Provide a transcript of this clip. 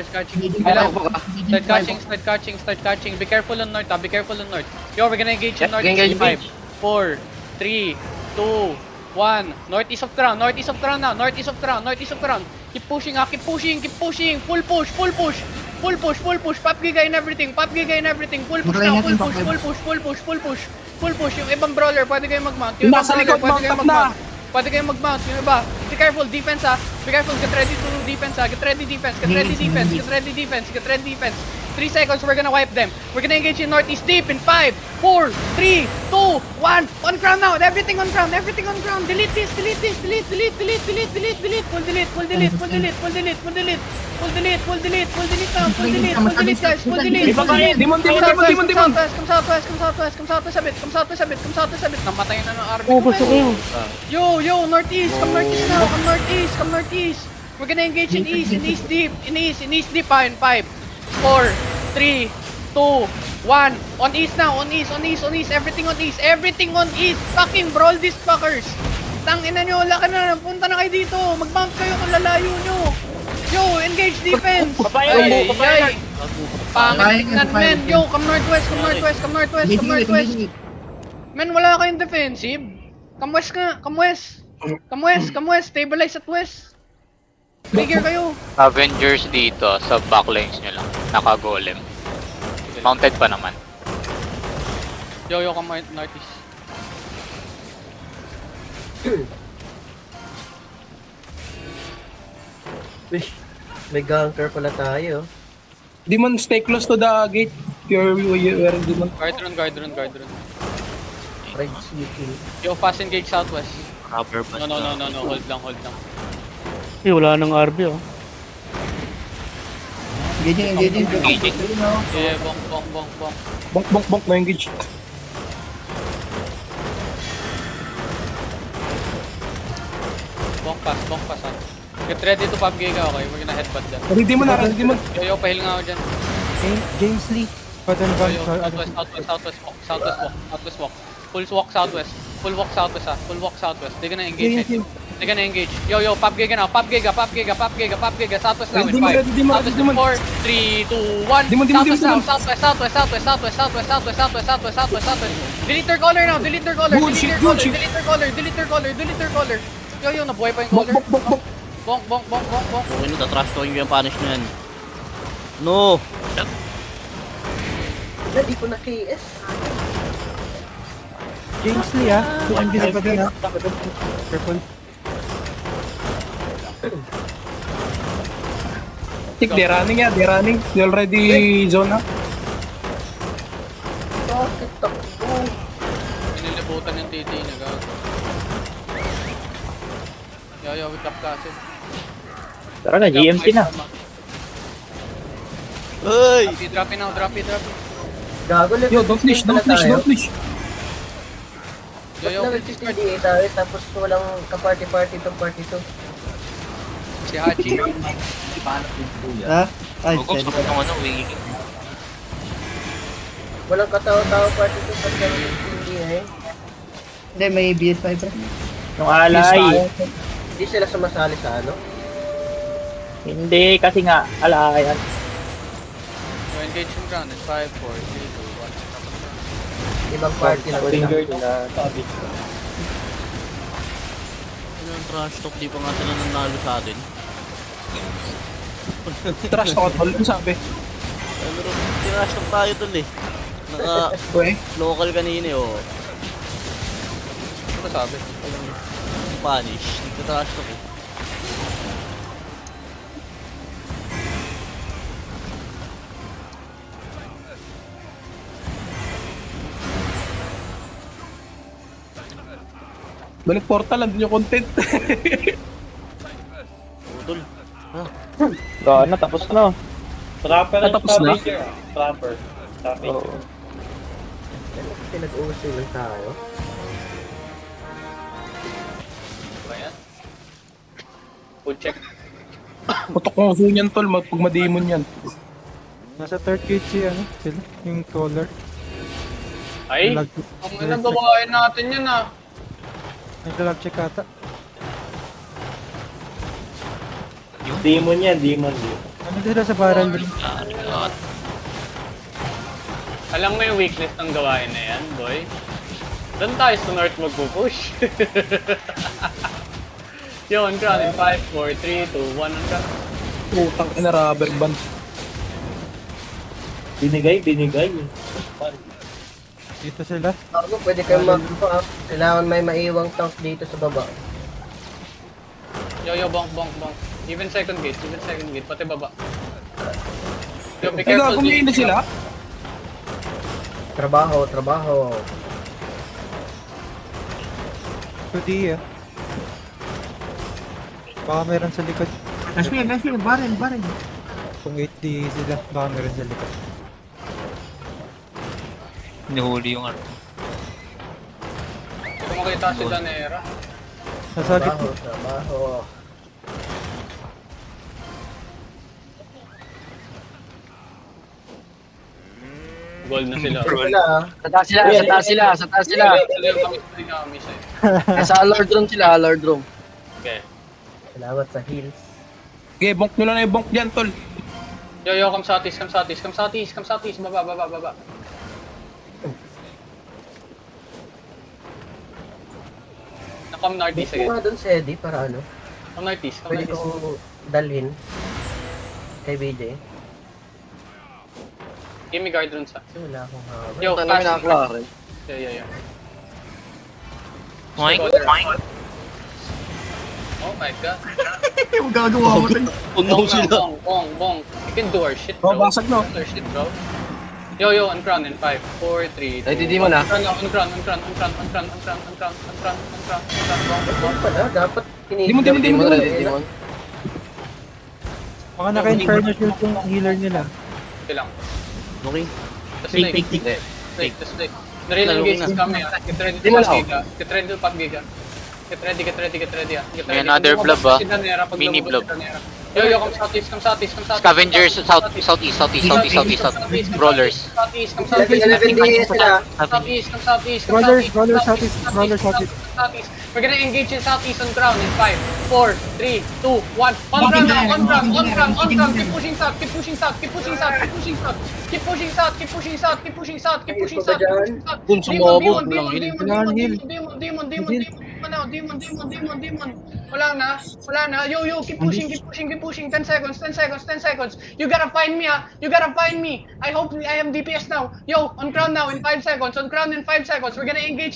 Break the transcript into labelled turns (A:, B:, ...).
A: Start catching. Be careful on north, be careful on north. Yo, we're gonna engage in north.
B: Engage.
A: 5, 4, 3, 2, 1. Northeast of crown now. Northeast of crown. Keep pushing, keep pushing. Full push. Pop giga in everything. Full push now, full push. Yung ibang brawler, pwede kayo mag-mount. Yung ibang brawler, pwede kayo mag-mount. Yung iba, be careful, defense ha. Be careful, get ready to defense ha. Get ready defense. 3 seconds, we're gonna wipe them. We're gonna engage in northeast deep in 5, 4, 3, 2, 1. On ground now, everything on ground. Delete this. Full delete guys, full delete.
C: Demon.
A: Come southwest a bit. Namatay na ng army ko. Yo, northeast, come northeast. We're gonna engage in east deep ha, in 5, 4, 3, 2, 1. On east now, on east. Everything on east. Fucking brawl these fuckers. Tangina nyo, laki na. Punta na kayo dito. Mag-bounce kayo kung lalayo nyo. Yo, engage defense. Ay. Pangit tignan, men. Yo, come northwest. Men, wala kayong defensive. Come west. Stabilize at west. Trigger kayo.
B: Avengers dito sa backlines nyo lang. Naka-golem. Mounted pa naman.
A: Yo, come northeast.
D: May ganker pala tayo.
C: Demon, stay close to the gate. You're Demon.
A: Guard run.
D: Red City.
A: Yo, fast engage southwest.
B: Rubber band.
A: No. Hold lang.
E: Wala nang RB oh.
B: Engaging.
A: Yeah, bong.
C: Bonk, na engage.
A: Bong pass ha. Get ready to pop giga, okay? We're gonna headbutt dyan.
C: Demon.
A: Yo, pahil nga ako dyan.
F: James Lee. Pattern van.
A: Yo, southwest walk. Full walk southwest ha. They're gonna engage. Yo, pop giga now. Pop giga. Southwest now in 5. Southwest in 4, 3, 2, 1. Southwest. Delete their color now. Delete their color. Yo, nabuhay pa yung color. Bonk.
E: Okay, natatrash talking ko yung punish nyo yan. No!
D: Hindi ko na KS.
F: James Lee ah. Ang gisa pa din ah. Careful.
C: They're running. They already zone ha.
A: Inilibutan yung TT niya, gago. Yo, we top kasi.
E: Tara na, GMC na. Hey!
A: Drop it now.
D: Gago lang.
C: Yo, don't finish.
A: Yo,
D: Level 58 tayo, tapos walang ka-party itong party to.
A: si Hachi.
F: Ha? Ay,
B: Huwag sa kung ano, winging.
D: Walang katao-tao party to, pag hindi eh.
F: Hindi, may BS5 bro.
E: Yung alay.
D: Hindi sila sumasali sa ano.
E: Hindi, kasi nga, alay.
A: So engage yung ground in 5, 4, 3, 2, 1.
D: Ibang party lang sila.
E: Yung trash talk, di pa nga sila nanalo sa atin.
C: Trash talk, tol. Ano sabi?
E: Pero, trash talk tayo dun eh. Naka-local kanina eh, oh.
A: Ano sabi?
E: Spanish, nagka-trash talk eh.
C: Balik portal, andun yung content.
E: Utol.
G: Gana, tapos na.
H: Trapper at
C: Tapos na?
H: Trapper.
G: Oo.
D: Pinag-uusay lang tayo.
A: Ba yan? Full check.
C: Putok ng uso niyan, tol. Pag ma-demon yan.
F: Nasa third gate si ano, sila, yung caller.
A: Ay!
F: Lag-
A: Ang ilang gawain natin yan ah.
F: Nagla-lab check ata.
H: Demon yan, demon.
F: Ano sila sa barrel rin?
A: Alam mo yung weakness ng gawain na yan, boy? Doon tayo sa north magpupush. Yo, on ground in 5, 4, 3, 2, 1, on ground.
C: Putang ina, rubber band.
H: Binigay.
F: Dito sila.
D: Ako, pwede kayong mag-up. Kailangan may maiwang tank dito sa baba.
A: Yo, bonk. Even second gate, pati baba. Yo, be
C: Ay,
A: careful.
C: kumain na sila?
D: Trabaho.
F: 2D ah. Baka meron sa likod.
I: Barren.
F: Kung 8D sila, baka meron sa likod.
B: Nihuli yung ano.
A: Kung makita si Danera.
F: Nasa likod.
D: Trabaho.
A: Gold na sila.
D: Wala ah.
E: Sa taas sila. Nasa Lord Room sila, Lord Room.
A: Okay.
D: Salamat sa heals.
C: Okay, bonk nyo lang na yung bonk dyan, tol.
A: Yo, come southeast. Baba. Come northeast
D: Dito
A: again.
D: nga doon sa Eddie para ano.
A: Come northeast.
D: Pwede kong dalhin kay BJ.
A: Give me guard run sa.
D: Kasi wala akong hawak.
A: Yo,
E: Ano namin
A: fast.
E: nakaklaro?
A: Yeah.
B: Moink.
A: Oh my god.
I: Yung gagawa mo tayo.
E: Puno sila.
A: Bong. You can do our shit,
C: Oh,
A: bro.
C: basag no.
A: Do our shit, bro. Yo, on crown in 5, 4, 3, 2,
E: Ay, di mo na.
A: On crown.
D: Ayun pala, dapat
C: Demon.
E: Demon.
F: Baka naka-inferno shield yung healer nila.
A: Okay lang.
E: Okay.
A: The snake. Narilang gates is coming. Get ready to pass giga. Get ready.
B: May another blob, ah. Mini blob.
A: Yo, come southeast.
B: Scavengers, southeast. Brawlers.
A: Southeast.
F: Roller southeast.
A: We're gonna engage in southeast on ground in 5, 4, 3, 2, 1. On ground. Keep pushing south.
E: Kung sumabog,
A: Demon. Wala na. Yo, keep pushing. 10 seconds. You gotta find me, ah. I hope I am DPS now. Yo, on ground now in 5 seconds. We're gonna engage